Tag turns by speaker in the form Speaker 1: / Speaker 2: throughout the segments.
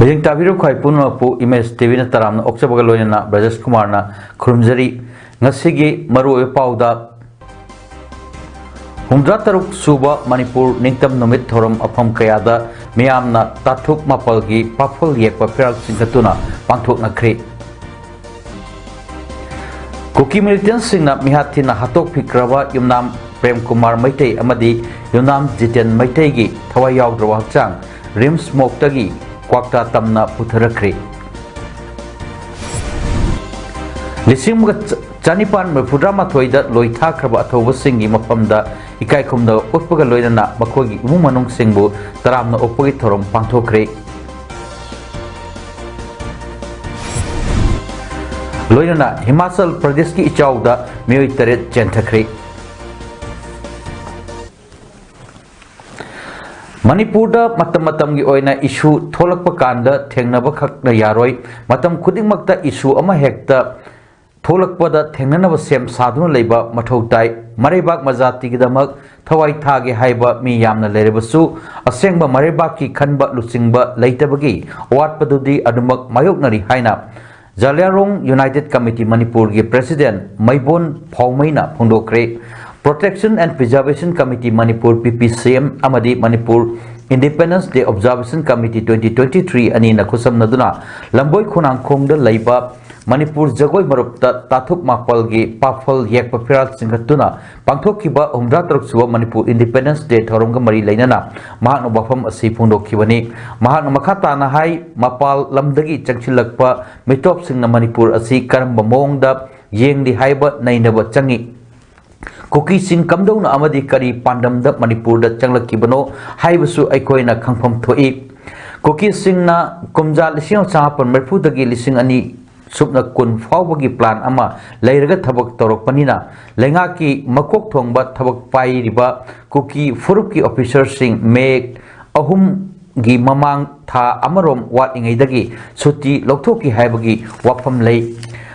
Speaker 1: Bajing tabiru khoi punwa pu image TV na taram na oksabaga loina na Brajesh Kumar na khurumjari ngasigi maru e pauda Humdra taruk suba Manipur ningtam numit thoram afam kayada miyam na tathuk mapalgi paful yekpa piral singkatuna pangthok na khri Kuki militants singna mihati na hatok phikraba yumnam Prem Kumar Maitei amadi yumnam Jiten Maitei gi thawai yaudra hakchang rim smoke tagi Kwakta tamna putharakri Lising Chanipan Murfudrama Thoida Loitha Kraba Athoba Singi Mapamda Ikai Kumda Utpaga Loidana Makogi Mumanung Singbu Taramna Opagi Thorum Pangthokri Loidana Himachal Pradesh ki Ichauda Mioi Taret Jenthakri Manipur da matam gi oina issue tholakpa kanda thengnaba khakna yaroi matam khudingmakta issue ama hekta tholakpa da thengnanaba sem saduna leiba mathau tai marebak majati gi damak thawai thage haiba mi yamna lerebasu asengba marebak ki khanba lusingba leitabagi watpadudi adumak mayoknari haina Jalyarong United Committee Manipur gi president Maibon Phaumaina phondokre Protection and Preservation Committee Manipur PPCM Amadi Manipur Independence Day Observation Committee 2023 ani nakusam naduna lamboi khunang khongda leiba Manipur jagoi marupta tathuk mapal gi pafal yekpa piral singhatuna pangthokkiba umra taruk suba Manipur Independence Day thoromga mari leinana mahakna bafam asi phondokkibani mahakna makhata na hai mapal lamdagi changchilakpa mitop singna Manipur asi karamba mongda yengdi haiba nainaba changi Kuki sing kamdona amadi kari pandam da Manipur da changlakibano haibasu aikoina khangpham thoi Kuki sing na kumja lising chapan merfu dagi lising ani subna kun fawbagi plan ama leiraga thabak torokpanina lenga ki makok thongba thabak pai riba Kuki furup ki officer sing me ahum gi mamang tha amarom wat ingai dagi suti lokthok ki haibagi wafam lei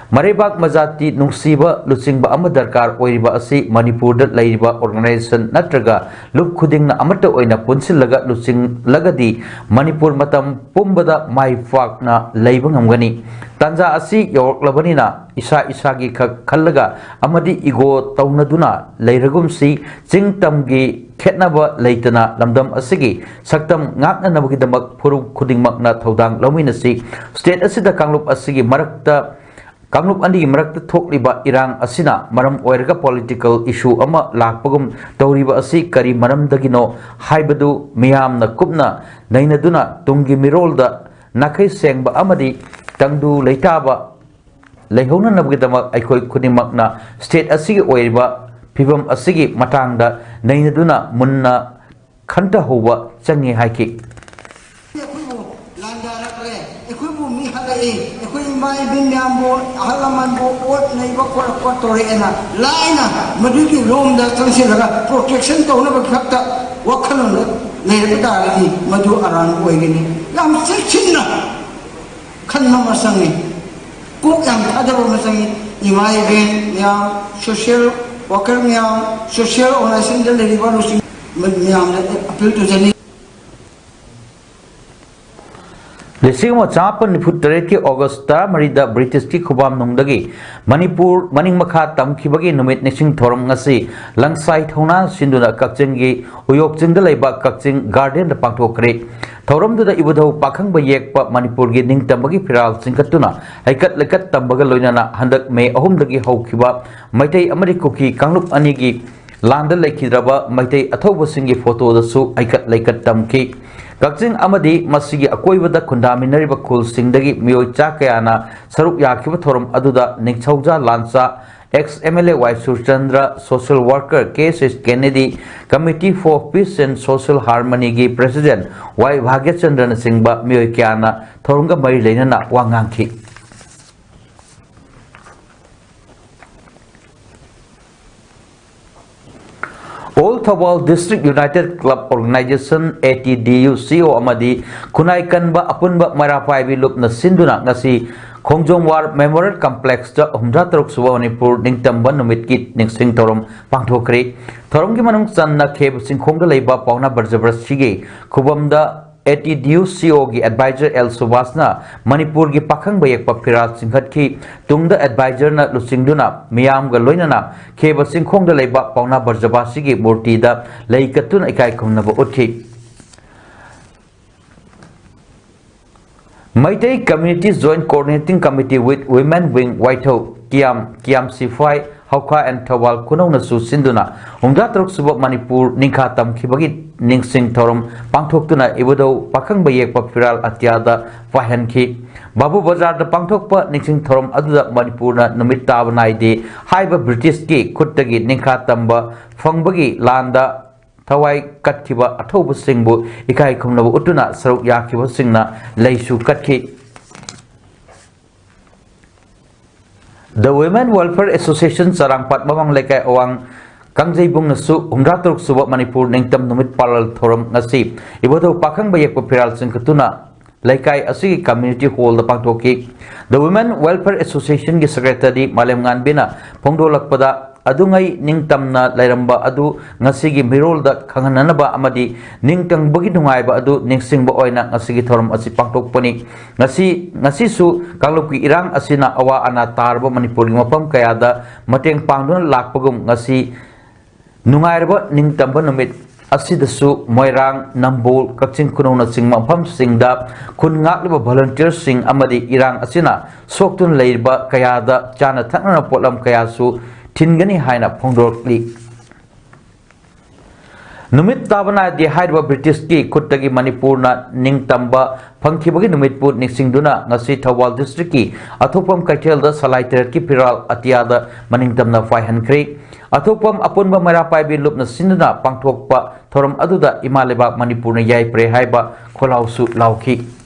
Speaker 1: Marebak Majati Nungsiba Luchingba Ama Darkar Oiriba Asi Manipur da Lairiba Organization Natraga Luk Khuding na Amata Oina Punsilaga Luching Lagadi Manipur Matam Pumbada Mai Fak na Laibang Amgani Tanja Asi York Labanina Isa Isagi Kalaga Amadi Igo Taunaduna Lairagumsi Jing Tamgi Ketnaba Laitana Lamdam Asigi Saktam Ngakna Nabagidamak Puru Khuding Makna Thaudang Laminasi State Asida Kanglup Asigi Marakta Kamlup andi marakta thokliba irang asina maram oiraga political issue ama lakpagum tawriba asi kari maram dagino haibadu miyamna kupna nainaduna tungi mirolda nakai sengba amadi tangdu leitaba leihona nabgidama aikoi khunimakna state asigi oiriba phibam asigi matangda nainaduna munna khanta hoba changi haiki
Speaker 2: Mai bin yambo halaman bo ot nei ba ko tore ena laina madugi lom da tangsilaga protection to na bakta wakhalon nei ba dali madu aran oigini lam sechinna khanna masangi ko yang adaro masangi imai bin ya social worker ya social organization da revolution miyam da appeal to jani
Speaker 1: Lising mo chapan nifutare ki Augusta marida British ki khubam nungdagi Manipur maning makha tamkhibagi numit nising thorom ngasi langsai thona sinduna kakchingi uyok jingda leiba kakching garden da pangthokre thorom da ibudau pakhang ba yekpa Manipur gi ningtambagi piral singkatuna haikat lekat tambaga loinana handak me ahum dagi haukiba maitai amari kuki kanglup ani gi landa lekhidraba maitai athoba singi photo da su haikat lekat tamki Kakching amadi masigi akoibada kundaminariba khul singdagi miyoi chakayana saruk yakiba thorum aduda ningchauja lansa ex MLA Y Surchandra social worker K.S. Kennedy Committee for Peace and Social Harmony gi president Y Bhagyachandra singba miyoi kyana thorunga mari leinana wangangki All Thawal District United Club Organization ATDU CO amadi Kunai Kanba Apunba Marapai Lupna Sinduna ngasi Khongjongwar Memorial Complex da Humra Taruk Suba Manipur Ningtamba Numit Kit Ningsing Thorom Pangthokri Thorom ki manung channa kheb singkhongda leiba pauna barjabra sige khubamda ATDU CO gi advisor El Subasna Manipur gi pakhang bayek pa firat singkhat ki tungda advisor na lusingduna miyam ga loinana kheba singkhongda leiba pauna barjaba sige murti da leikatun ikai khumna ba uthi Maitai Community Joint Coordinating Committee with Women Wing Waitho Kiam Sifai Hauka and Thawal Kunau Nasu Sinduna Humda Taruk Suba Manipur Ningkha Tamkhibagi Ningsing Thorom Pangthoktuna Ibudo Pakhang Bayek Papiral Atyada Fahanki Babu Bazar da Pangthokpa Ningsing Thorom Aduda Manipurna Numit Tabanai Haiba British ki Kuttagi Ningkha Tamba Fangbagi Landa Thawai Katkiba Athobu Singbu Ikai Khumnabu Utuna Saruk Yakiba Singna Leisu Katki The Women Welfare Association Sarangpat Mamang Lekai Awang Kangjai Bung Nasu Humra Taruk Suba Manipur Ningtam Numit Palal Thorom Ngasi Ibodo Pakhang Bayek Papiral Singkatuna Lekai Asigi Community Hall the Pangtoki The Women Welfare Association Gi Secretary Malem Nganbina Pongdo Lakpada Adungai Ningtamna Lairamba Adu Ngasigi Mirol da Kangananaba Amadi Ningtang Bugi Nungaiba Adu Ningsingba Oina Ngasigi Thorom Asi Pangtokpani Ngasi su Kangluki Irang Asina Awa Ana Tarba Manipur Mapam Kayada Mateng Pangdun Lakpagum Ngasi Nungairba Ningtamba Numit Asidasu Moirang Nambol Kakching Kunona Sing Mapam Singda Kun Ngakliba Volunteer Sing Amadi Irang Asina Soktun Leiba Kayada Chana Thakna Potlam Kayasu Tingani Haina Pongdorkli Numit Tabana di Haidwa British ki Kuttagi Manipurna Ningtamba Pangkibagi Numitput Ningsingduna Ngasi Thawal District ki Athopam Kaitel da Salaiter ki Piral Atiada Maningtamna Faihan Kri Athopam Apunba Marapai bi Lupna Sinduna Pangthokpa Thorom Aduda Imaleba Manipurna Yai Pre Haiba Kholausu Lauki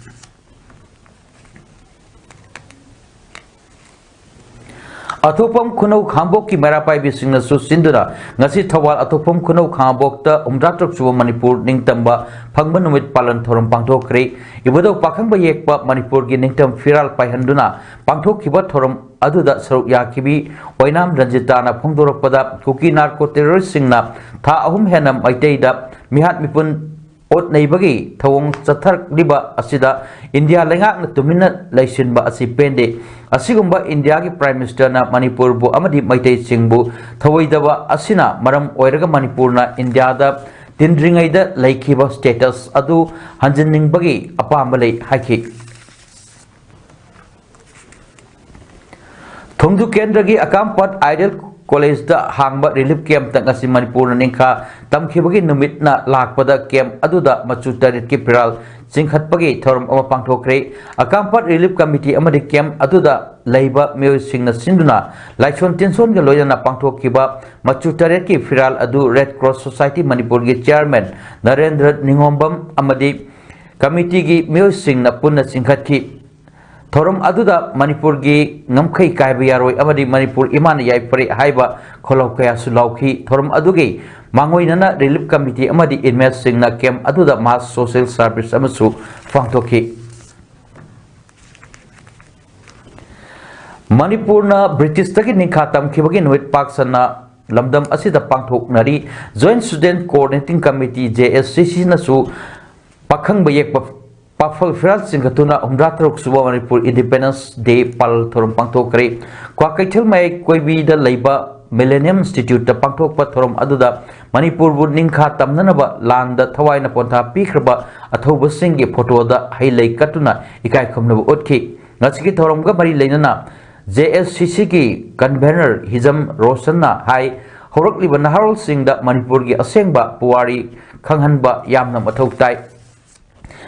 Speaker 1: Athopam Kunau Khambok ki Marapai bi Singna Su Sinduna Ngasi Thawal Athopam Kunau Khambok ta Umdratruk Suba Manipur Ningtamba Phangba Numit Palan Thorom Pangthokri Ibodo Pakhang Bayekpa Manipur gi Ningtam Firal Paihanduna Pangthokkiba Thorom Aduda Saruk Yakibi Oinam Ranjitana Phongdorokpada Kuki Narco Terrorist Singna Tha Ahum Henam Maiteida Mihat Mipun Ot Neibagi Thawong Chathar Liba Asida India Lengak na Tumina Laisinba Asi Pende Asigumba India ki Prime Minister na Manipur bu Amadi Maitai Singbu Thawaidaba Asina Maram Oiraga Manipurna India da Tindringaida Laikiba Status Adu Hanjiningbagi Apambalai Haki Thongdu Kendragi Akampat Ideal College da Hangba Relief Camp Tangasi Manipurna Ningkha Tamkhibagi Numitna Lakpada Camp Aduda Machu Tarit ki Piral Singkhatpagi Thorom Ama Pangthokre Akampat Relief Committee Amadi Camp Aduda Leiba Meo Singna Sinduna Laishon Tinson ga Loyana Pangthokkiba Machu Tarit ki Piral Adu Red Cross Society Manipur gi Chairman Narendra Ningombam Amadi Committee gi Meo Singna Punna Singkhatki Thorom Aduda Manipur gi Ngamkai Kaiba Yaroi Amadi Manipur Iman Yai Pare Haiba Kholau Kaya Sulauki Thorom Adugi Mangoinana Relief Committee Amadi Inmate Singna Camp Aduda Mass Social Service Amasu Pangthokki Manipurna British Taki Ningkha Tamkhibagi Nuit Paksana Lamdam Asida Pangthoknari Joint Student Coordinating Committee JSCC Nasu Pakhang Bayek Pafal Firal Singhatuna Humra Taruk Suba Manipur Independence Day Pal Thorom Pangthokre Kwakaithil Mai Koibi da Leiba Millennium Institute da Pangthokpa Thorom Aduda Manipur bu Ningkha Tamnanaba Landa Thawaina Pontha Pikraba Athoba Singgi Photo da Hailei Katuna Ikai Khumnabu Utki Ngasiki Thorom ga Mari Leinana JSCC ki Convener Hizam Rosanna Hai Horakliba Naharol Singh da Manipur gi Asengba Puwari Khanghanba Yamna Mathau Tai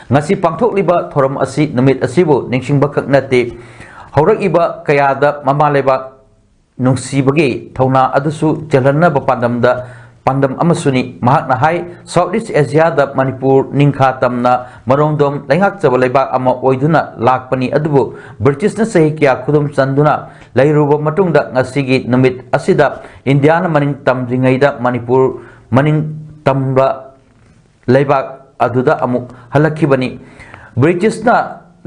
Speaker 1: Ngasi Pangthokliba Thorom Asi Numit Asibu Ningsingba Kaknate Horakiba Kayada Mamaleba Nungsibagi Thona Adusu Jalanna Bapandamda Pandam Amasuni Mahakna Hai Southeast Asia da Manipur Ningkha Tamna Marongdom Lengak Chabaleba Ama Oiduna Lakpani Adubu British na Sahikia Kudum Sanduna Lairuba Matungda Ngasigi Numit Asida Indiana Maning Tamjingaida Manipur मनिंग तम्बा लेबाक अदुदा अमुक हलखिबनी ब्रिटिशना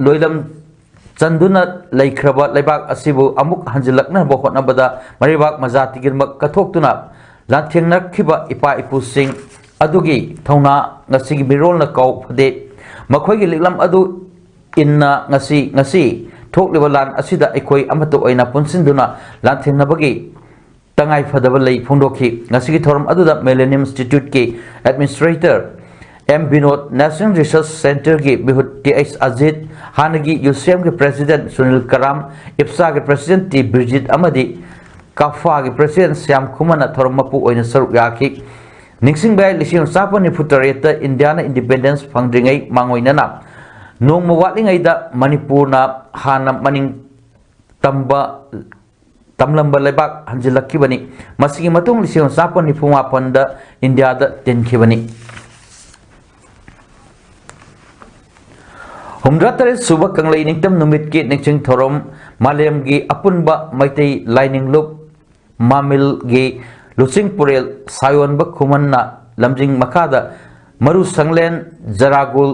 Speaker 1: लोइलम चंदुना लेख्रबा लेबाक असिबु अमुक हंजिलकनबा होटनबदा मरिबाक मजातिगिरमक कथोक्तुना लाथेंगनखिबा इपा इपुसिंग अदुगी थौना ngasiगी मिरोलना कौ फदे मखोइगी लिकलम अदु इन्ना ngasi थोक्लिबा लान असिदा अखोइ अमतो ओइना पुनसिंदुना लाथेंगनबगी तंगाई फदबा लई फोंदोखि ngasiगी थोरम अदुदा मिलेनियम इंस्टीट्यूट की administrator M Vinod national research centre की बिहुट टी.एच. अजित हानगी यूसीएम के प्रेसिडेंट सुनील कराम इप्सा के प्रेसिडेंट टी ब्रिजिट अमदी काफा के प्रेसिडेंट श्याम कुमार थोरम मपु ओइना सरुक याखि निक्सिंग बाय लिसिंग सापन निफुटरेत इंडिया ना इंडिपेंडेंस फंगद्रिंगै मांगोइना नोंग वालिंगैदा मणिपुर ना हाना मनिंग तंबा तमलंबा लेबाक हंजिलक्खिबनी मसिगी मतुंग लिसिंग सापन निफुमापनदा इंडिया दा तेनखिबनी हुमद्रातरे सुबह कंगलई निंगतम नुमित की निक्सिंग थोरम मालेम की अपुनबा मैतई लाइनिंग लुप मामिल की लुचिंग पुरेल सायोनब खुमन्ना लमजिंग मखादा मरु संगलेन जरागुल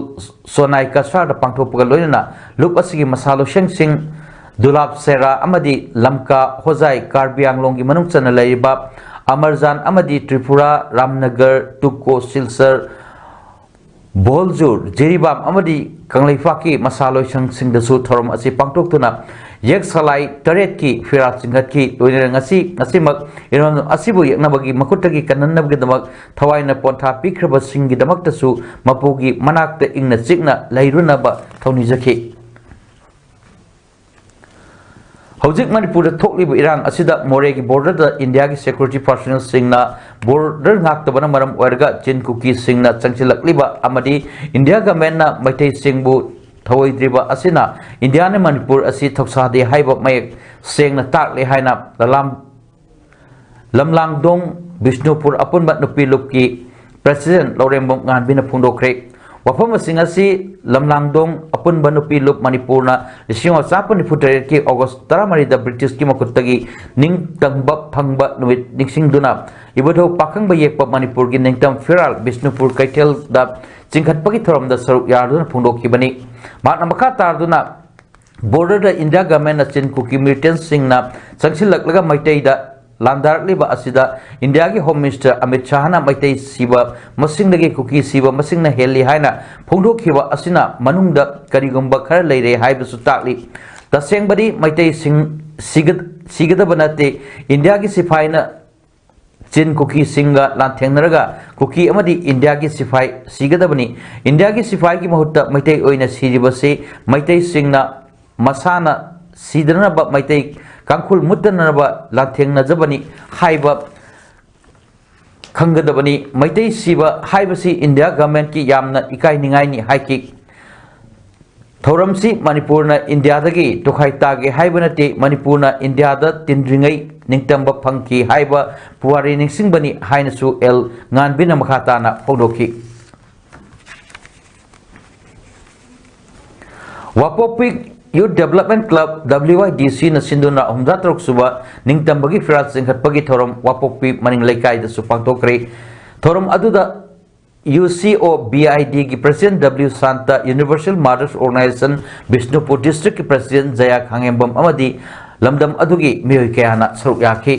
Speaker 1: सोनाई कसराद पांथोपगा लोइना लुप असिगी मसालो शेंगसिंग दुलाब सेरा अमदी लमका होजाई कार्बी आंगलोंगी मनुंग चना लैबा अमरजान अमदी त्रिपुरा रामनगर टुको सिलसर बोलजूर जेरीबाम अमदी कंगलेफाकी मसालो शेंगसिंगदसु थोरम असि पांथोक्तुना येक सलाई तरेत की फिरा सिंगत की लोइना ngasimak इरोन असिबु यकनबगी मखुटगी कनन्नबगदमक थवाइना पोंथा पिख्रब सिंगगिदमक्तसु मपुगी मनाक्ता इंगना चिकना लैरुनबा थौनिजखि हौजिक मणिपुर थोक्लिब इरांग असिदा मोरेगी बॉर्डर इंडिया की सिक्योरिटी पर्सनल सिंगना बॉर्डर नाक्तबना मरम ओरगा चिन कुकी सिंगना चंगचिलकलिबा अमदी इंडिया गवर्नमेंट ना मैतै सिंगबु थवैद्रिबा असिना इंडिया ने मणिपुर असि थौसादे हाइबा मयक सेंगना ताकले हाइना लमलांगदोंग बिष्णुपुर अपुनबा नुपी लुपकी प्रेसिडेंट लौरेंबोंग गानबिना फोंदोखरे वफम असि लमलांगदोंग अपुनबा नुपी लुप मणिपुर ना लिसिंग चापन निफुटरे की अगस्त 13 दा ब्रिटिश की मकुत्तगी निंग तंगबा फंगबा नुमित निक्सिंगदुना इबधो पाखंग येकपा मणिपुर की निंगतम फिराल बिष्णुपुर कैथल दा चिंखटपगी थोरम दा सरुक यारदुना फोंदोखिबनी माना मखा तारदुना बॉर्डर इंडिया गवर्नमेंट चिन कुकी मिलिटेंट सिंगना चंगसिलकलगा मैतैदा लांदारलिबा असिदा इंडिया की home minister Amit शाहना Meitei सिबा मसिंगदगी cookie सिबा मसिंगना heli हाइना फोंदोखिबा असिना मनुंगदा करिगुंबा खर लैरे हाइबसु ताकली तसेंगबदी मैतै सिंग सिगदबनते इंडिया की सिपाहीना चिन कुकी सिंगा लांथेंगनरगा कुकी अमदी इंडिया की सिपाही सिगदबनी इंडिया की सिपाही की महुत्ता मैतै ओइना सिरिबसे मैतै सिंगना मसाना सिदनबा मैतै कांखुल मुत्तनबा लांथेंगनजबनी हाइबा खंगदबनी मैतै सिबा हाइबसी इंडिया गवर्नमेंट की यामना इकाइनिंगाइनी हाइकी थौरमसी मणिपुरना इंडियादगी तुखाइतागे हाइबनते मणिपुरना इंडियादा तिंद्रिंगै निंगतंबा फंकी हाइबा पुवारी निंगसिंगबनी हाइनसु एल nganbina मखाताना फोंदोखि वापोपिक यूथ डेवलपमेंट क्लब WYDC न सिंधुना हुमदा तरुक सुबा निंगतंबगी फिराल सिंहटपगी थौरम वापोपी मनिंग लेकाइदसु पांथोक्रे थौरम अदुदा UCOBID की president W Santa universal mothers organisation Bishnupur district की प्रेसिडेंट जया खांगेंबम अमदी लमदम अदुगी मियोय कयाना सरुक याखि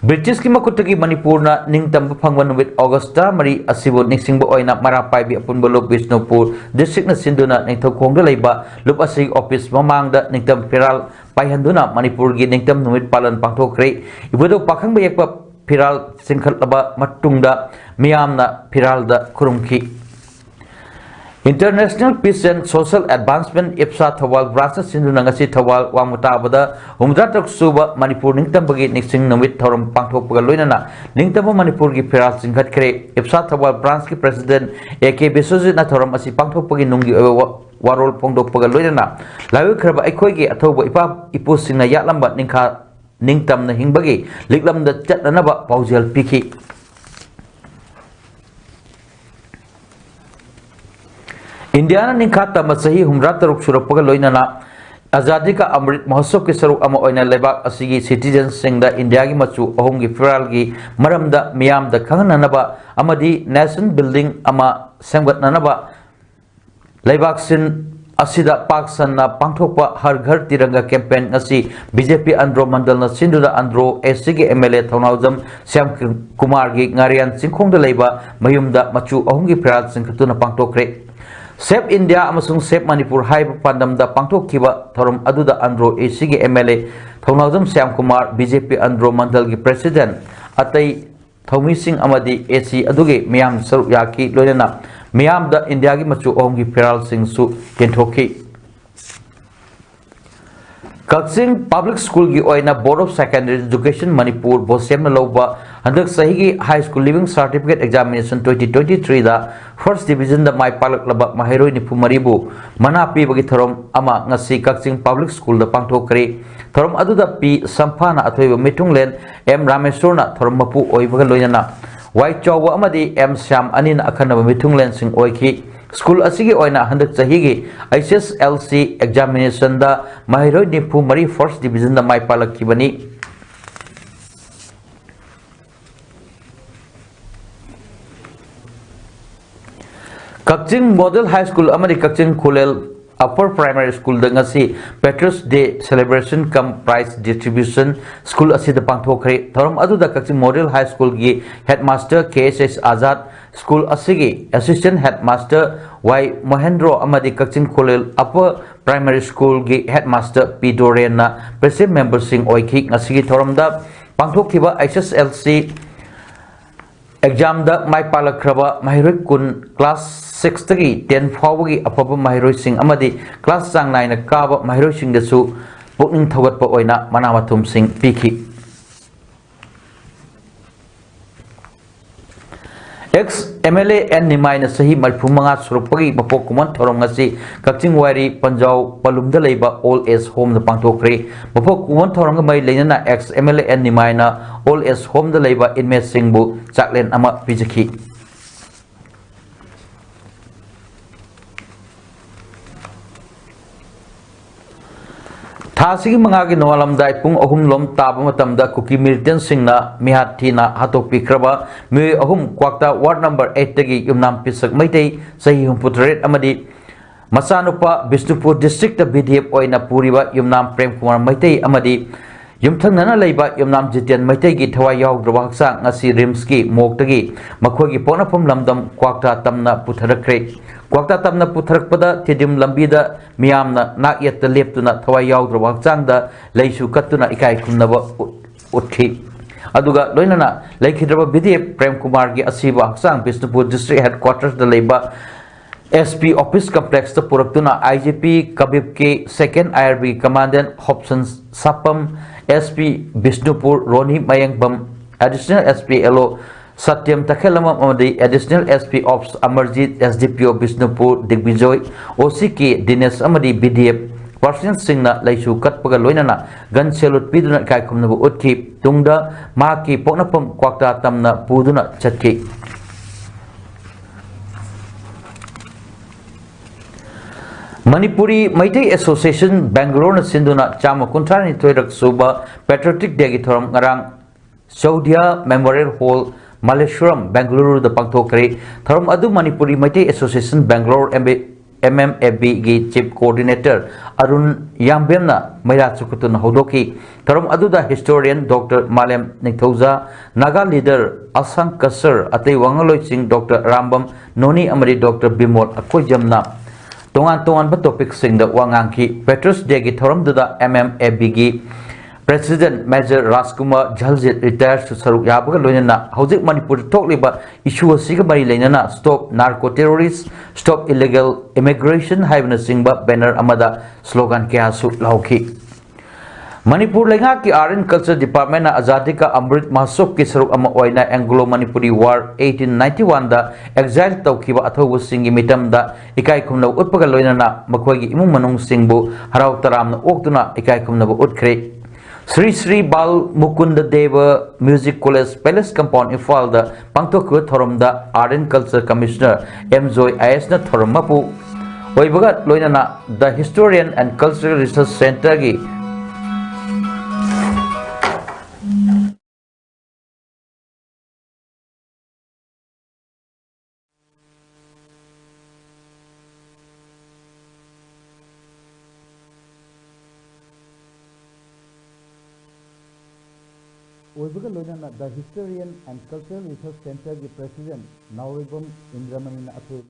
Speaker 1: ब्रिटिश की मकुटगी मणिपुरना निंगतंब फंगबा नुमित अगस्त 13 असिबु निक्सिंगबा ओइना मरापाइबी अपुनबा लुप बिष्णुपुर डिस्ट्रिक्ट न सिंधुना निंगथौखोंगदा लैबा लुप असि ऑफिस ममांगदा निंगतम फिराल पाइहंदुना मणिपुर की निंगतम नुमित पालन पांथोखरे इबदो पाखंबा येकपा फिराल सिंखलबा मतुंगदा मियामना फिरालदा खुरुमखि international peace and social advancement IPSA Thoubal branch सिंधुनंगसी थवाल वामुताबदा हुमद्रा तकसुबा मणिपुर निंगतंबगी निक्सिंग नुमित थौरम पांथोपगा लोइनाना निंगतंब मणिपुर की फिराल सिंखटखरे इप्सा थवाल ब्रांच की प्रेसिडेंट AK बिश्वजित ना थौरम असि पांथोपगी नुंगी वारोल फोंदोपगा लोइनाना लाइखरबा अखोइगी अथौबा इपा इपुसिंगना यालंबा निंखा निंगतमना हिंबगी लिकलमदा चटनबा पाउजेल पिखि इंडिया निखा तम सही हुमरा तरुक सुरपगा लोइनाना आजादी का अमृत महोत्सव की सरुक अमा ओइना लेबाक असिगी सिटीजन सिंगदा इंडिया की मचु अहुम की फिराल की मरमदा मियाम दा खंगननबा अमदी नेशनल बिल्डिंग अमा सेमगतननबा लेबाक सिन असिदा पाक सन्ना पांगथोकपा Har Ghar Tiranga campaign ngasi BJP Andro Mandal न सिंधुदा अंद्रो एससी के एमएलए थौनाउजम श्याम कुमार की ngarian सिंखोंग लेबा मयुमदा मचु अहुम की फिराल सिंखतुना पांगथोकरे सेफ इंडिया अमसुंग सेफ मणिपुर हाइब पांडमदा पांगथोखिबा थोरम अदुदा अंद्रो एससी के एमएलए थौनाउजम श्याम कुमार बीजेपी अंद्रो मंडल की प्रेसिडेंट अतई थौमी सिंह अमदी एसी अदुगे मियाम सरुक याकी लोयना मियाम द इंडिया की मचु अहुम की फिराल सिंह सु केंथोखी कक्सिंग पब्लिक स्कूल की ओइना board of secondary education Manipur BOSEM लौबा हंदक सही की high school leaving certificate examination 2023 दा फर्स्ट डिवीजन द माय पालकलबा माहिरोय निफु मरिबु मना पीबगी थरम अमा ngasi कक्सिंग पब्लिक स्कूल द पांगथोकरे थरम अदुदा पी संफाना अथोइबा मिथुंगलेन एम रामेश्वरना थरम मपु ओइबगा लोयना वाई चौवा अमदी एम श्याम अनिन अखनबा मिथुंगलेन सिंह ओइखी स्कूल असिगी ओइना हंदक चहीगी HSLC एग्जामिनेशन दा माहिरोय निफु मरी फर्स्ट डिवीजन द माय पालकखिबनी कक्चिंग मॉडल हाई स्कूल अमरी Kakching Khullel upper primary school दंगसी patriots day celebration cum prize distribution school असिद पांगथोखरे थरम अदुदा कक्चिंग मॉडल हाई स्कूल की हेडमास्टर KSS आजाद स्कूल असिगी असिस्टेंट हेडमास्टर वाई महेंद्रो अमदी Kakching Khullel upper primary school की हेडमास्टर P डोरेन ना प्रेसिडेंट मेंबर सिंह ओइखी असिगी थरमदा पांगथोखिबा HSLC एग्जाम द माय पालकख्रबा माहिरोय कुन क्लास 6 तगी 10 फावगी अफब माहिरोय सिंह अमदी क्लास चांग नाइन काब माहिरोय सिंह दसु पुकनिंग थवतप ओइना मनामथुम सिंह पीखी एक्स MLA एन निमाइन सही मरफुमंगा सुरपगी मपोक कुमन थोरंगसी कक्चिंग वारी पंजाव पलुमद लेबा ओल एज होम द पांगथोखरे मपोक कुमन थोरंग मै लेना एक्स MLA एन निमाइना ओल एज होम द लेबा इनमेट सिंहबु चाकलेन अमा पिजखी थासिगी मंगागी नोवालमदाय पुंग अहुम लोम ताबा मतमदा कुकी मिलिटेंट सिंगना मिहाथीना हातोकपिख्रबा मे अहुम क्वाक्ता वार्ड नंबर 8 तगी युमनाम पिसक मैतै सही हुमपुतरेट अमदी मसानुपा बिष्णुपुर डिस्ट्रिक्ट BDF ओइना पुरीबा युमनाम प्रेम कुमार मैतै अमदी युमथंगना लेबा युमनाम जितेन मैतै की थवाय यावद्रबा हक्सा ngasi रिम्स की मोक्तगी मखोगी पोनाफम लमदम क्वाक्ता तमना पुथरखरे क्वाक्ता तमना पुथरकपदा थिदिम लंबीदा मियामना नाकयत लेप्तुना थवाय यावद्रबा हक्सांगदा लैसु कत्तुना इकाय खुमनबा उठखी अदुगा लोइनना लैखिद्रबा BDF प्रेम कुमार की असीबा हक्सांग बिष्णुपुर डिस्ट्रिक्ट हेडक्वार्टर्स द लेबा SP ऑफिस कॉम्प्लेक्स द पुरक्तुना IGP कबिब के second IRB commandant Hopson Sapam SP Bishnupur Roni Mayangbam additional SP LO Satyam Takhellam additional SP ops Amarjit SDPO Bishnupur Digvijay OC के दिनेश अमदी BDF पर्सनल सिंगना लैसु कटपगा लोइनना गन सेलुट पीदुना कायखुमनबु उठखी तुंगदा माकी पोनपम क्वाक्ता तमना पुदुना चटकी मणिपुरी मैथी एसोसिएशन बेंगलोर सिंधुना चाम कुंथ्रानी थोरक सुबा पेट्रियोटिक डे की थोरम ngarang Chowdiah memorial hall Malleshwaram Bengaluru द पांगथोखरे थोरम अदु मणिपुरी मैथी एसोसिएशन बेंगलोर MMAB की चीफ कोऑर्डिनेटर अरुण यांबेमना मैरा चुकुतुन होदोकी थोरम अदुदा historian doctor Malem Nithouja Naga leader Ashang Kasar अतै वांगलोय सिंह डॉक्टर रामबम नोनी अमरी डॉक्टर बिमोल अकोजमना तोंगान टॉपिक सिंह वांगांकी पेट्रस डे की थोरम दुदा MMAB की president major Rajkumar Jhaljit retire सरुक याबगा लोइनना हौजिक मणिपुर थोकलिबा इशू असिगा मरी लेनना stop narco terrorist stop illegal immigration हाइबना सिंगबा बैनर अमदा स्लोगन क्यासु लाउखी मणिपुर लेंगा की आर्ट एंड कल्चर डिपार्टमेंट आजादी का अमृत महोत्सव की सरुक अमा ओइना एंग्लो मणिपुरी वार 1891 दा एग्जाइल तौखिबा अथौबु सिंगी मिटम दा इकाई खुमना उत्पगा लोइनना मखोगी इमुंग मनुंग सिंगबु हराव तरामना ओक्तुना इकाई खुमना उठखरे Shri Shri Bal Mukund Dev music college palace compound Imphal दा पांगथोक थोरम दा art and culture commissioner M Joy IS ना थोरम मपु ओइबगा लोइनाना द historian and cultural research centre की द historian and cultural research centre की प्रेसिडेंट नाउरेबम इंद्रमणि अथु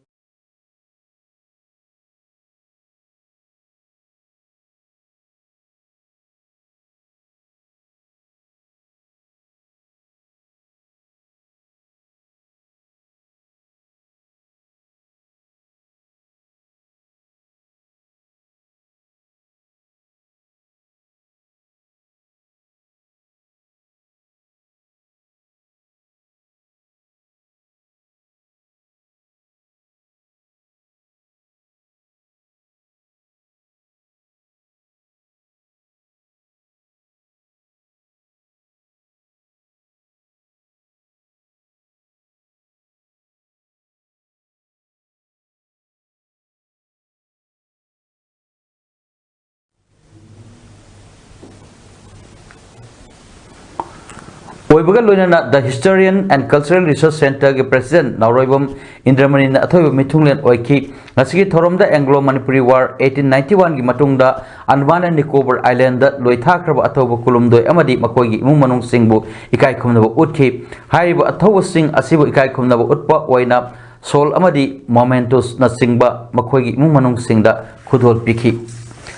Speaker 1: ओइबगा लोइनाना द historian and cultural research centre के प्रेसिडेंट नाउरोइबम इंद्रमणि अथोइब मिथुंगलेन ओइखी ngasi thoromda Anglo Manipuri War 1891 gi matungda Andaman and Nicobar Island loithakraba athoba kulumdoi amadi makoigi imung manung singbu ikai khumnaba utkhi hariba athoba sing asibu ikai khumnaba utpa oina sol amadi momentous na singba makoigi imung manung singda khudol pikhi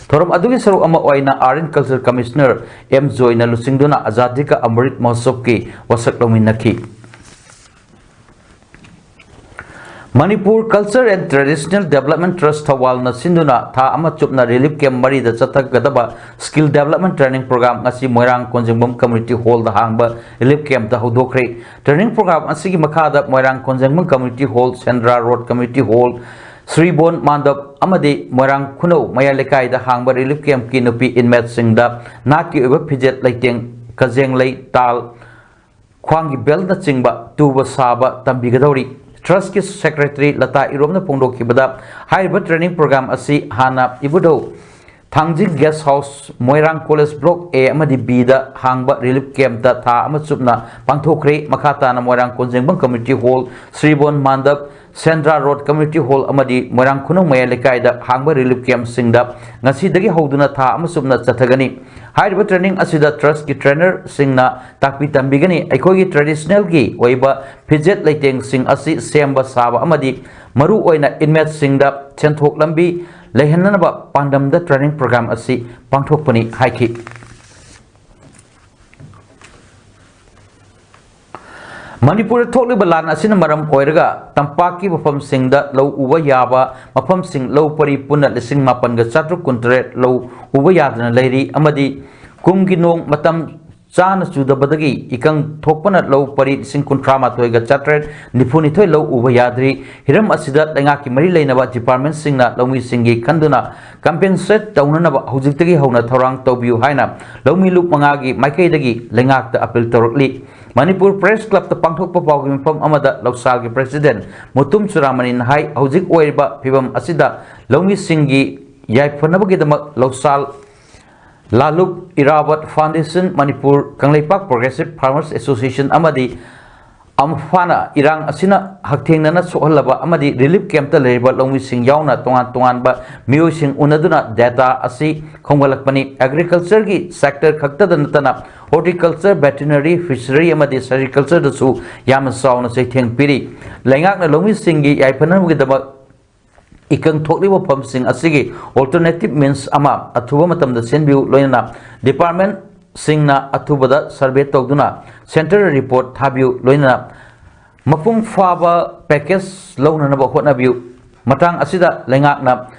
Speaker 1: Thorom adugi saru ama oina Art and Culture Commissioner M Joyna lusingduna Azadi ka Amrit Mahotsav ki wasak lominakhi Manipur Culture and Traditional Development Trust Thawal na sinduna tha ama chupna relief camp mari da chathak gadaba skill development training program ngasi Moirang Konjengbom Community Hall da hangba relief camp da hodokre training program asigi makhada Moirang Konjengbom Community Hall Sendra Road Community Hall Sribon Mandap amadi Moirang Kuno Maya Lekai da hangba relief camp ki nupi inmate singda naki oiba phijet laiteng kajeng lai tal khwangi bel da chingba tuba saba tambigadori Trust ki Secretary Lata Iromna Pongdok Kibada Haiba Training Program asi Hana Ibudo Thangjing Guest House Moirang College Block A amadi B da hangba relief camp da tha amasupna pangthokre makhata na Moirang Konjengbom Community Hall Sribon Mandap Sendra Road Community Hall amadi Moirang Khunong Maya Lekai da hangba relief camp singda ngasi dagi hoduna tha amasupna chathagani Haiba training asida trust ki trainer singna takpi tambigani aikhogi traditional ki oiba phijet laiteng sing asi semba saba amadi maru oina inmate singda chenthok lambi lehananaba pandamda training program asi pangthokpani haiki Manipur thokliba lan asina maram oiraga tampaki mafam singda low uba yaba mafam sing low pari punna lising mapan ga chatruk kuntret low uba yadana leiri amadi kumgi nong matam chana chudabadagi ikang thokpana low pari lising kuntra matoi ga chatret nipuni thoi low uba yadri hiram asida lenga ki mari leinaba department singna lawmi singi khanduna compensate taunanaba hujiktagi hauna thorang tobiu haina lawmi luk mangagi maikai dagi lengak ta appeal torokli Manipur Press Club ta pangthokpa pawgi mifam amada Loksal ki President Mutum Suramani nahai hojik oiriba phibam asida lawmi singi yaiphanabagi damak Loksal Lalup Irabat Foundation Manipur Kangleipak Progressive Farmers Association amadi Amfana Irang asina haktengnana sohalaba amadi relief camp ta leiba lawmi sing yauna tongan ba mio sing unaduna data asi khonggalakpani agriculture ki sector khakta danatana horticulture veterinary fishery amadi sericulture da su yam sauna sei theng piri lengak na lawmi sing gi yaiphanam gi daba ikang thokliba pham sing asigi alternative means ama athuba matam da senbiu loina department singna athubada survey togduna center report thabiu loina mapung faba package lona na ba hotnabiu matang asida lengak na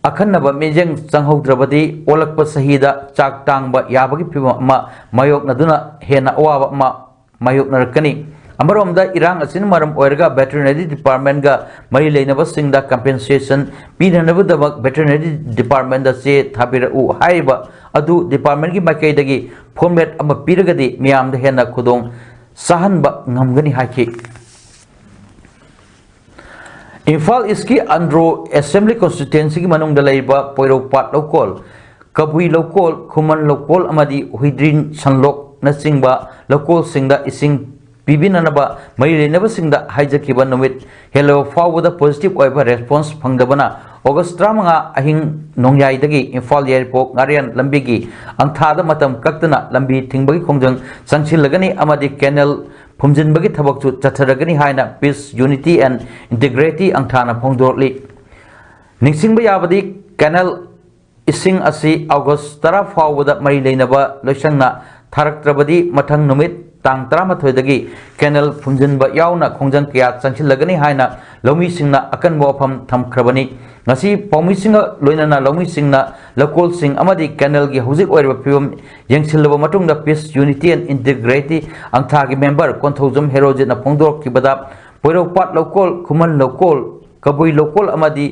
Speaker 1: akhanaba mejeng changhaudrabadi olakpa sahida chak tangba yabagi phima ma mayok naduna hena awaba ma mayok narakani Amaromda irang asin maram oirga veterinary department ga mari leinaba singda compensation pinanabu dabak veterinary department da se thabira u haiba adu department gi makai dagi format ama piragadi miyam da hena khudong sahan ba ngamgani haki Imphal इसकी अंड्रो assembly constituency की मनुंग दलाइबा पोइरोपाट local कबुई local खुमन local अमदी हुइद्रिन संलोक नसिंगबा local सिंगदा इसिंग पीबीननबा मरी लेनबा सिंगदा हाइजकिबा नुमित hello फावदा पॉजिटिव ओइबा रेस्पॉन्स फंगदबना ऑगस्ट 15 अहिंग नोंयाइदगी इम्फाल एयरपोर्ट नारियन लंबीगी अंथादा मतम कक्तना लंबी थिंगबगी खोंजंग संचिलगनी अमदी कैनल फुमजिनबगी थबकचु चथरगनी हाइना पीस यूनिटी एंड इंटीग्रिटी अंथाना फोंदोरली निंगसिंगबा याबदी कैनल इसिंग असि ऑगस्ट 10 फावदा मरी लेनबा लोइसंगना थारक्त्रबदी मथंग नुमित तांग 13 कैनल फुमजिनबा यावना खोंजंग कया संचिलगनी हाइना लौमीसिंगना अकनबो अफम थमख्रबनी ngasi paumisinga loinana laumisingna local sing amadi canal gi hojik oirba phibam yengsilba matungda peace unity and integrity angtha gi member konthojum heroje na phongdok kibada poiropat local khuman local kabui local amadi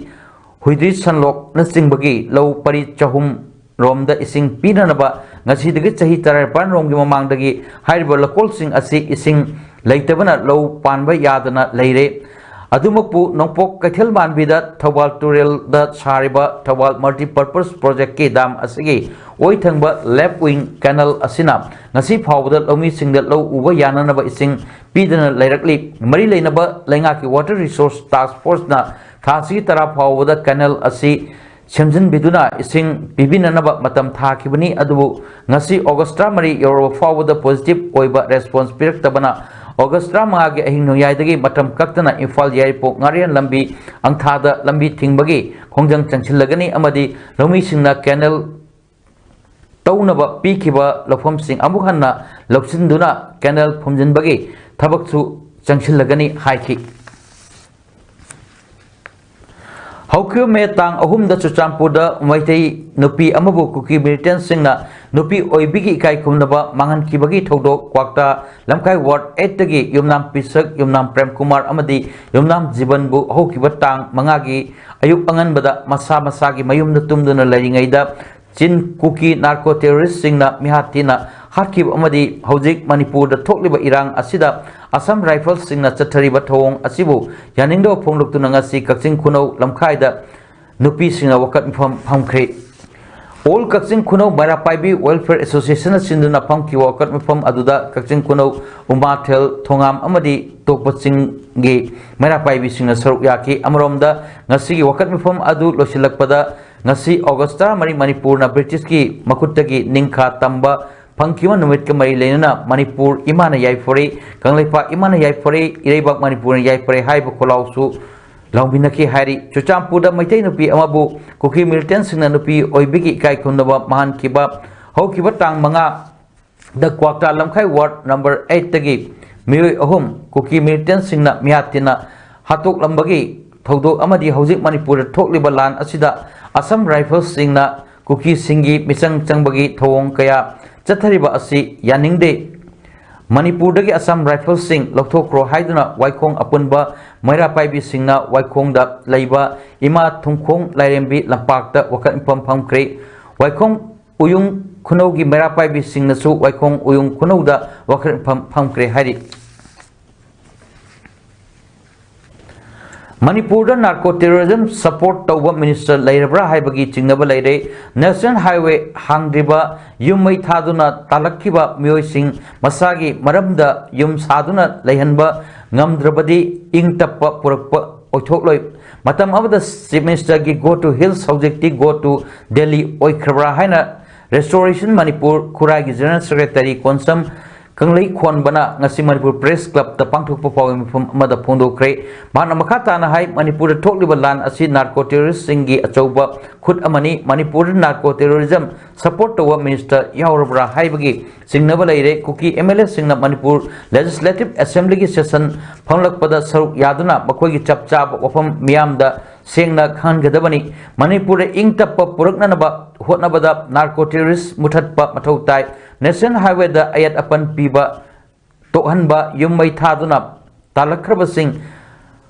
Speaker 1: huidri sanlok na singbagi lau pari chahum romda ising pinanaba ngasi dagi chahi tarar pan rom gi mamang dagi haiba local sing asi ising leitabana lau panba yadana leire अदुमकपु नोंपोक कैथेल मानबीदा Thoubal टूरेल दा सारिबा Thoubal multipurpose project के दाम असगी ओइ थंगबा left wing canal असिना ngasi फावदा लौमी सिंगदा लौ उबा याननबा इसिंग पीदना लेरकली मरी लेनबा लेंगा की water resource task force ना थासी तरा फावदा कैनल असि सेमजन बिदुना इसिंग पिबिननबा मतम थाखिबनी अदुबु ngasi ऑगस्ट 3 योरो फावदा पॉजिटिव ओइबा रेस्पॉन्स पिरक्तबना ऑगस्ट 3 के अहिंग नोयाइदगी मतम कक्तना इम्फाल एयरपोर्ट नारियन लंबी अंथादा लंबी थिंगबगी खोंजंग चंचिलगनी अमदी लौमीसिंगना कैनल तौनबा पीखिबा लफमसिंग अमुहन्ना लौसिंदुना कैनल फुमजिनबगी थबकसु चंचिलगनी हाइखि हौक्यो मे तांग अहुमदा चुचामपुरदा मैतै नुपी अमबु कुकी मिलिटेंट सिंगना नुपी ओइबिगी इकाई खुमनबा मांगन किबगी थौदोक क्वाक्टा लमखाई वार्ड 8 तगी युमनाम पिसक युमनाम प्रेम कुमार अमदी युमनाम जीवनबु हौकिबा तांग मंगागी अयुक अंगनबदा मसा मसागी मयुमदा तुमदुना लरिङैदा चिन कुकी नार्को टेररिस्ट सिंगना मिहातीना हाकिब अमदी हौजिक मणिपुरदा थोकलिबा इरांग असिदा असम राइफल्स सिंगना चथरिबा थोंग असिबु यानिंगदो फोंगलुक्तुना ngasi कक्सिंग खुनौ लमखाइदा नुपी सिंगा वकत फम फमख्रे ऑल कक्सिंग खुनौ मैरापाइबी वेलफेयर एसोसिएशन सिंदुना फमकी वकत फम अदुदा कक्सिंग खुनौ उमाथेल थोंगाम अमदी तोपसिंगी मैरापाइबी सिंगना सरुक याकी अमरोमदा ngasi वकत फम अदु लोसिलकपदा ngasi ऑगस्ट 3 मणिपुरना ब्रिटिश की मकुत्तगी निंखा तंबा फंकिवा नुमित के मरी लेना मणिपुर इमाना याइफोरे कंगलेपा इमाना याइफोरे इरेबाक मणिपुर याइफोरे हाइब खोलाउसु लौबिनकी हारी चुचामपुरदा मैतै नुपी अमाबु कुकी मिलिटेंट सिंगना नुपी ओइबिगी इकाई खुनबा महान किबा हौकिबा तांग मंगा द क्वाक्टा लमखाई वार्ड नंबर 8 तगी मियोय अहुम कुकी मिलिटेंट सिंगना मियातिना हातोक लंबगी थौदोक अमदी हौजिक मणिपुर थोकलिबा लान असिदा असम राइफल्स सिंगना कुकी सिंगी मिचंग चंगबगी थौंग कया चथरिबा असि यानिंगदे मणिपुरदगी असम राइफल्स सिंग लौथोक्रो हाइदुना वाइखोंग अपुनबा मैरापाइबी सिंगना वाइखोंगदा लैबा इमा थुंखोंग लाइरेंबी लंपाकता वकत इंफम फमख्रे वाइखोंग उयुंग खुनौगी मैरापाइबी सिंगनसु वाइखोंग उयुंग खुनौदा वकत इंफम फमख्रे हाइरि मणिपुर नार्को टेररिज्म सपोर्ट तौब मिनिस्टर लेरब्रा हाइबगी चिंगनब लेरे नेशनल हाईवे हांग्रिबा युमई थादुना तालक्किबा मियोइसिंग मसागी मरमदा युम सादुना लेहनबा ngamdrabadi ing tappa purakpa oithokloi matam abada chief minister gi go to hills subjecti go to delhi oikhra haina restoration manipur khurai gi general secretary konsam kanglei khon bana ngasi manipur press club ta pangthokpa pawim amada phondokre mana makhata na hai manipur thokliba lan asi narco terrorist singi achauba khut amani manipur narco terrorism support to minister yaurabra haibagi singnaba leire kuki mla singna manipur legislative assembly gi session phanglakpada saruk yaduna makoi gi chapcha wafam miyamda sengna khan gadabani manipur ing tappa puraknanaba hotnabada narco terrorist muthatpa mathau tai national highway da ayat apan piba tohanba yummai thaduna talakhraba sing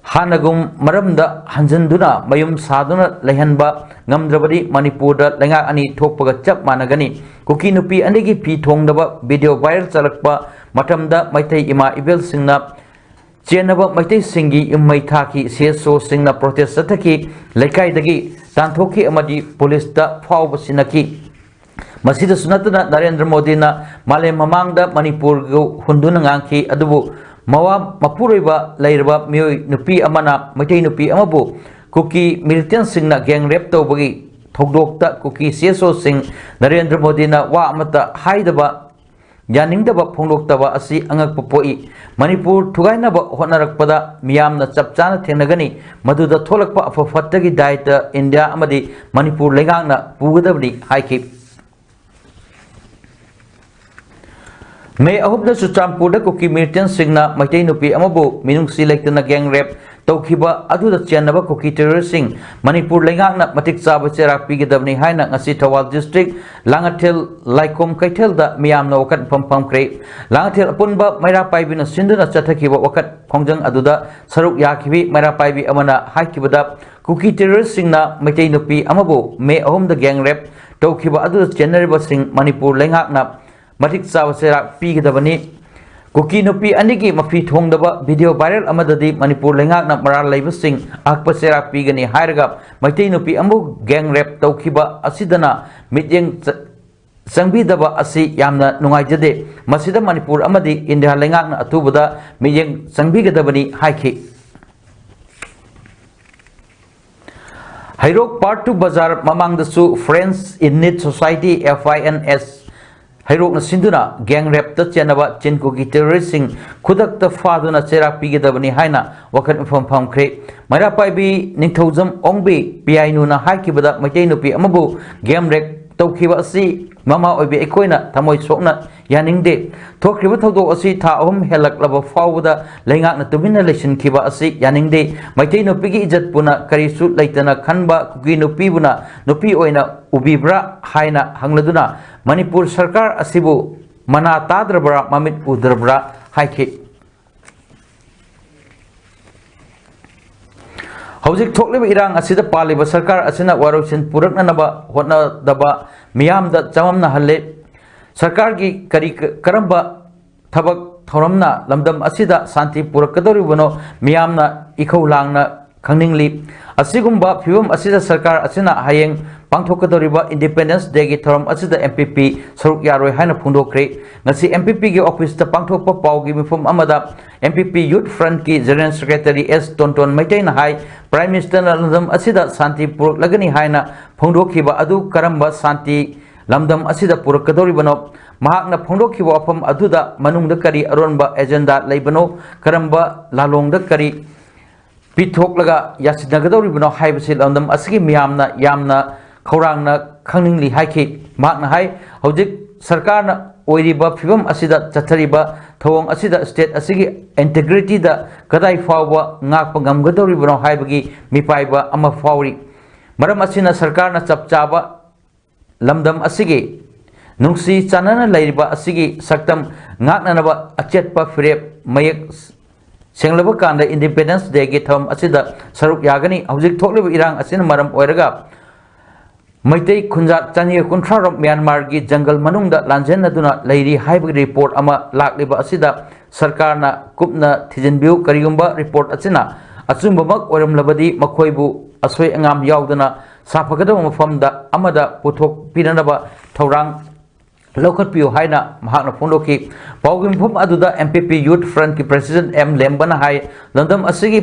Speaker 1: hanagum maramda hanjanduna mayum saduna lehanba ngamdrabadi manipur da lenga ani thokpaga chap managani kuki nupi anigi pi thongdaba video viral chalakpa matamda maitai ima ibel singna चेनब Meitei सिंगी इम्मै थाकी CSO सिंगना protest चथकी लेकाइदगी तांथोकी अमदी police दा फाव सिनकी मसीदा सुनतना नरेंद्र मोदी ना माले ममांगदा मणिपुर गो हुंदुन nganki अदुबु मवा मपुरैबा लैरबा मियोय नुपी अमना मैतै नुपी अमबु Kuki militant सिंगना गैंग रेप तौबगी थौदोक्ता कुकी CSO सिंग नरेंद्र मोदी ना वा अमता हाइदबा यानिंगदबा फोंदोक्तबा असि अंगक पोई मणिपुर थुगाइनबा होनरकपदा मियामना चपचाना थेंगनगनी मदुदा थोलकपा अफफत्तगी दायित्व इंडिया अमदी मणिपुर लेगांगना पुगदबनी हाइकी मे अहुबदा चुचामपुरदा कुकी मिलिटेंट सिंगना मैतै नुपी अमबु मिनुंगसी लेक्तना गैंग रेप तौखिबा अदुदा चेनबा कुकी टेररिस्ट सिंग मणिपुर लेगांगना मतिक चाबा चेराक पिगदबनी हाइना ngasi थवाल डिस्ट्रिक्ट लांगाथेल लाइकोम कैथेलदा मियामना वकत फमफमख्रे लांगाथेल अपुनबा मैरा पाइबिना सिंदुना चथखिबा वकत खोंजंग अदुदा सरुक याखिबि मैरा पाइबि अमना हाइखिबदा कुकी टेररिस्ट सिंगना मैतै नुपी अमबु मे अहुमदा गैंग रेप तौखिबा अदुदा चेनरिबा सिंग मणिपुर लेगांगना मतिक चाबा चेराक पिगदबनी कुकी नुपी अनिगी मफी थोंगदबा वीडियो वायरल अमददी मणिपुर लेंगाकना मराल लैबसिंग आकप चेराक पीगनी हायरगा मैतै नुपी अमु गैंग रेप तौखिबा असिदना मित्येंग संबिदबा असि यामना नुंगाइजदे मसिदा मणिपुर अमदी इंडिया लेंगाकना अथुबदा मित्येंग संबिगदबनी हाइखि हैरोक पार्ट 2 बाजार ममांगदसु friends in need society FINS हैरोकना सिंधुना गैंग रेप चेनबा चिनकुकी टेररिस्ट सिंग खुदक फादुना चेराक पीगदबनी हाइना वखत फमफमख्रे मैरा पाइबी निंथौजम ओंबी पियाइनुना हाइकिबदा मैतै नुपी अमबु गैंग रेप तौखिबा असि ममा ओइबे एकोइना थमोइ सोकना यानिंगदे थोखरिबा थौदोक असि था अहम हेलकलबा फावबदा लेंगाकना तुमिना लेसनखिबा असि यानिंगदे मैतै नुपीगी इज्जत पुना करिसु लैतना खनबा कुकी नुपीबुना नुपी ओइना उबिब्रा हाइना हंगलदुना मणिपुर सरकार असिबु मना ताद्रबरा ममित उद्रबरा हाइखि हौजिक थोकलिबा इरांग असिदा पालिबा सरकार असिना वारोसिन पुरकननबा होटनदबा मियामदा चममना हल्ले सरकार की करंबा थबक थौरमना लमदम असिदा शांति पुरकदोरिबनो मियामना इखौ लांगना खंगनिंगली असिगुंबा फिवम असिदा सरकार असिना हायेंग पांथोकदोरिबा इंडिपेंडेंस डे की थौरम असिदा MPP सरुक यारोय हाइना फुंदोखरे ngasi MPP की ऑफिस ता पांथोकपा पावगी मिफम अमदा MPP यूथ फ्रंट की जनरल सेक्रेटरी S टोनटोन मैतैना हाई प्राइम मिनिस्टर लमदम असिदा शांति पुरकलगनी हाइना फुंदोखिबा अदु करंबा शांति लमदम असिदा पुरकदोरिबनो महाकना फोंदोखिबा वफम अदुदा मनुंगदा करी अरोनबा एजेंडा लैबनो करंबा लालोंगदा करी पिथोकलगा यासिनगदोरिबनो हाइबसि लमदम असगी मियामना यामना खौरांगना खंगनिंगली हाइखि महाकना हाइ हौजिक सरकारना ओइरिबा फिवम असिदा चथरिबा थौंग असिदा स्टेट असिगी इंटीग्रिटी दा कदाई फावबा ngakpa ngamgadoribano haibagi mipaiba ama fauri maram asina सरकारना चपचाबा लमदम असिगी नुंगसी चानना लैरिबा असिगी सक्तम ngaknanaba अचेतपा फिरेप मयक सेंगलबा कांदा इंडिपेंडेंस डे की थम असिदा सरुक यागनी हौजिक थोकलिबा इरांग असिना मरम ओइरगा मैतै खुंजा चानी कुंथ्रा म्यांमार की जंगल मनुंगदा लांजेनदुना लैरी हाइबग रिपोर्ट अमा लाक्लिबा असिदा सरकारना कुपना थिजनबिउ करिगुंबा रिपोर्ट असिना अचुंबमक ओरमलबदी मखोइबु असोय अंगाम यावदना साफगदब मफमदा अमदा पुथोक पिननबा थौरांग लौखटपियो हाइना महाकना फोंदोकी पावगिमफम अदुदा MPP यूथ फ्रंट की प्रेसिडेंट M लेम्बना हाइ लंदम असिगी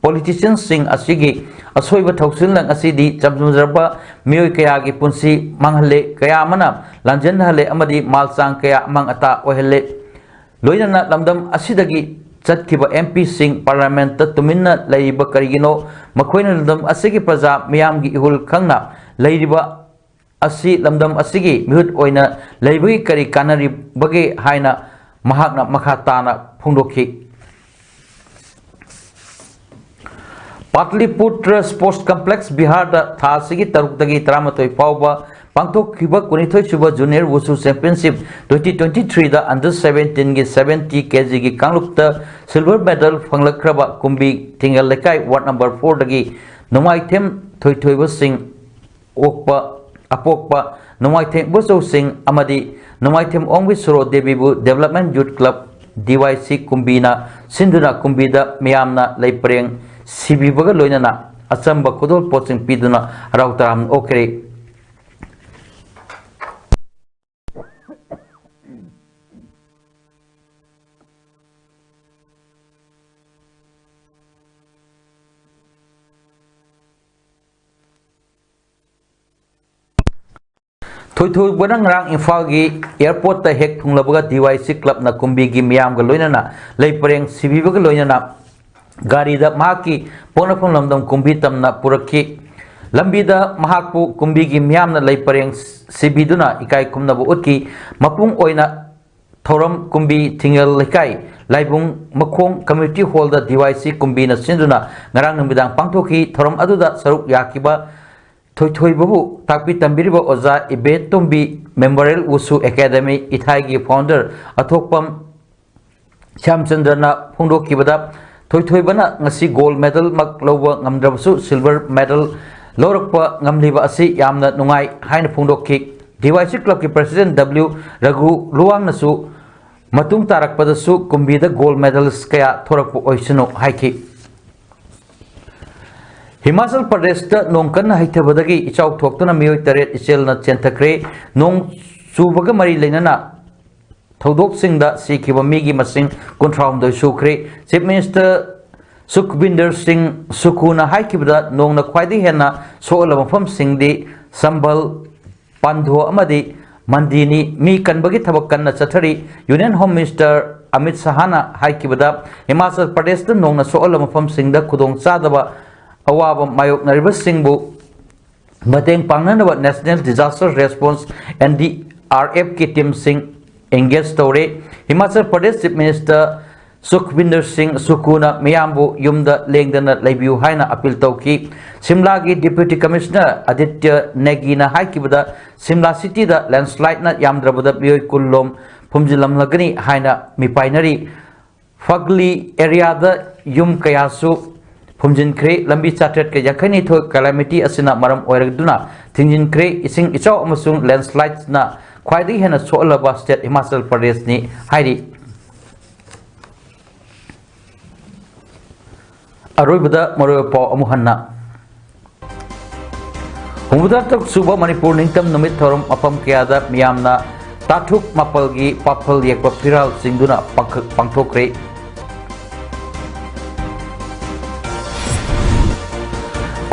Speaker 1: politicians sing asigi asoiba thausillang asidi chamjumjarba mioi kaya gi punsi manghalle kaya mana lanjen hale amadi malchang kaya mang ata ohelle loinana lamdam asidagi chatkiba MP sing parliament ta tuminna leiba karigino makhoina lamdam asigi praja miyam gi ihul khangna leiriba asi lamdam asigi mihut oina leibagi kari kanari bage haina mahakna makhatana phungdokhi Pataliputra sports complex Bihar था तरुकदगी तरामतोय फावबा पांथोखिबा 19 सुबा junior वुसु championship 2023 दा under 17 की 70 kg की कांगलुकता silver medal फंगलखरबा कुंबी थिंगल लेकाई वार्ड नंबर 4 दगी नोमाइथेम थोइथोइबा सिंह ओकपा अपोकपा नोमाइथेम बसौ सिंह अमदी नोमाइथेम ओंगबी सुरो देबीबु development youth club DYC Kumbina Sinduna Kumbida Miamna Leipreng Sibibaga Loinana Asamba Kudol Potsing Piduna Rautaram Okre Thoi Bonang Rang Infagi Airport the Hek Thunglabaga DYC Club na Kumbi gi Miam ga loinana Leipreng Sibibaga loinana Gari da Mahaki Ponafon Lamdam Kumbi Tamna Puraki Lambida Mahakpu Kumbi gi Miam na Leipreng Sibiduna Ikai Kumnabu Utki Mapung Oina Thoram Kumbi Tingal Lekai Laibung Makong Community Hall da DYC Kumbi na Sinduna Ngarang Nambidang Pangtoki Thoram Aduda Saruk Yakiba Thoi Babu Takpi Tambiriba Oza Ibe Tumbi Memorial Wusu Academy Ithai founder Athokpam Shamchandrana Pungdo Kibada Thoi Bana ngasi gold medal mak lowa ngamdrabsu silver medal lorakpa ngamliba asi yamna nungai haina pungdo ki DYC club ki president W Raghu Luang nasu matung tarak padasu kumbida gold medals kaya thorakpu oisino haiki Himachal Pradesh da nongkan haithabadagi ichau thoktuna miyoi taret ichelna chenthakre nong subaga mari leinana thodok singda sikhiba migi masing kuntraum do sukre Chief Minister Sukhbinder Singh Sukuna haikibda nongna khwaidi hena sola mafam singdi Sambal Pandho amadi Mandini mi kanbagi thabak kanna chathari Union Home Minister Amit Sahana haikibda Himachal Pradesh da nongna sola mafam singda khudong chadaba Awaba Mayok Naribas Singbu Mateng Panganaba National Disaster Response NDRF ki team Singh engaged story Himachal Pradesh Chief Minister Sukhbinder Singh Sukuna Miyambu Yumda Lengdana Leibiu Haina appeal tauki Simla ki Deputy Commissioner Aditya Negina haikibada Simla City da landslide na yamdrabada biyoi kullom Pumjilam lagani haina mipainari Fagli area da yum kayasu Pumjin Kre Lambi Chatret ke Yakhani Tho calamity asina maram oiragduna Tinjin Kre ising ichaw amasung landslides na khwaidi hena solaba state Himachal Pradesh ni hairi Aroibada Moro Paw Amuhanna Humudatak Suba Manipur Ningtam Numit Thorum Apam Kiada Miyamna Tatuk Mapalgi Papal Yakwa Piral Singduna Pangtokre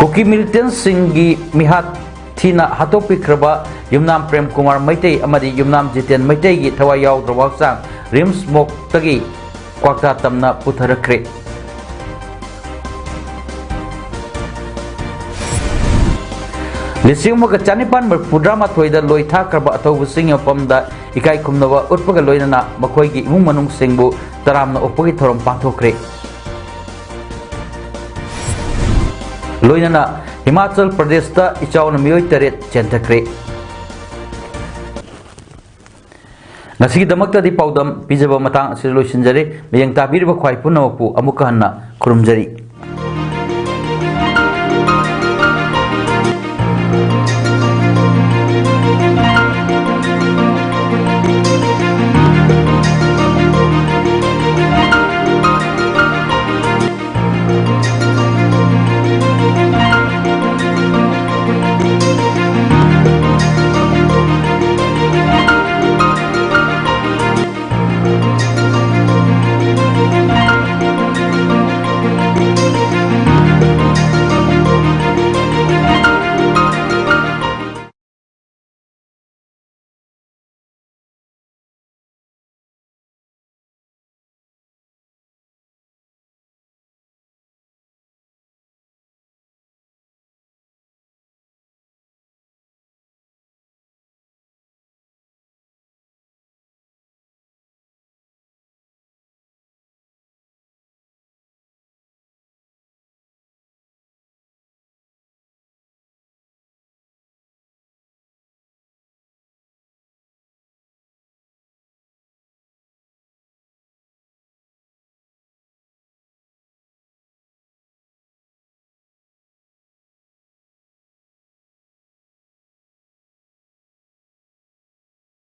Speaker 1: Kuki militant Singhi Mihat Tina Hatopi Kraba Yumnam Prem Kumar Maitei Amadi Yumnam Jiten Maitei gi Thawayaw Drawasang Rims Mok Tagi Kwakta Tamna Putharakre Lising Moga Chanipan Pudrama Thoida Loitha Kraba Atau Singh Pamda Ikai Kumnawa Utpaga Loinana Makoi gi Imung Manung Singbu Taramna Upagi Thorum Pangthokre Loinana Himachal Pradesh ta ichaw na miyoi taret chenthakre Ngasigi damakta di paudam pijaba matang asir loisinjare meyang tabir ba khwai punamapu amuka hanna khurumjari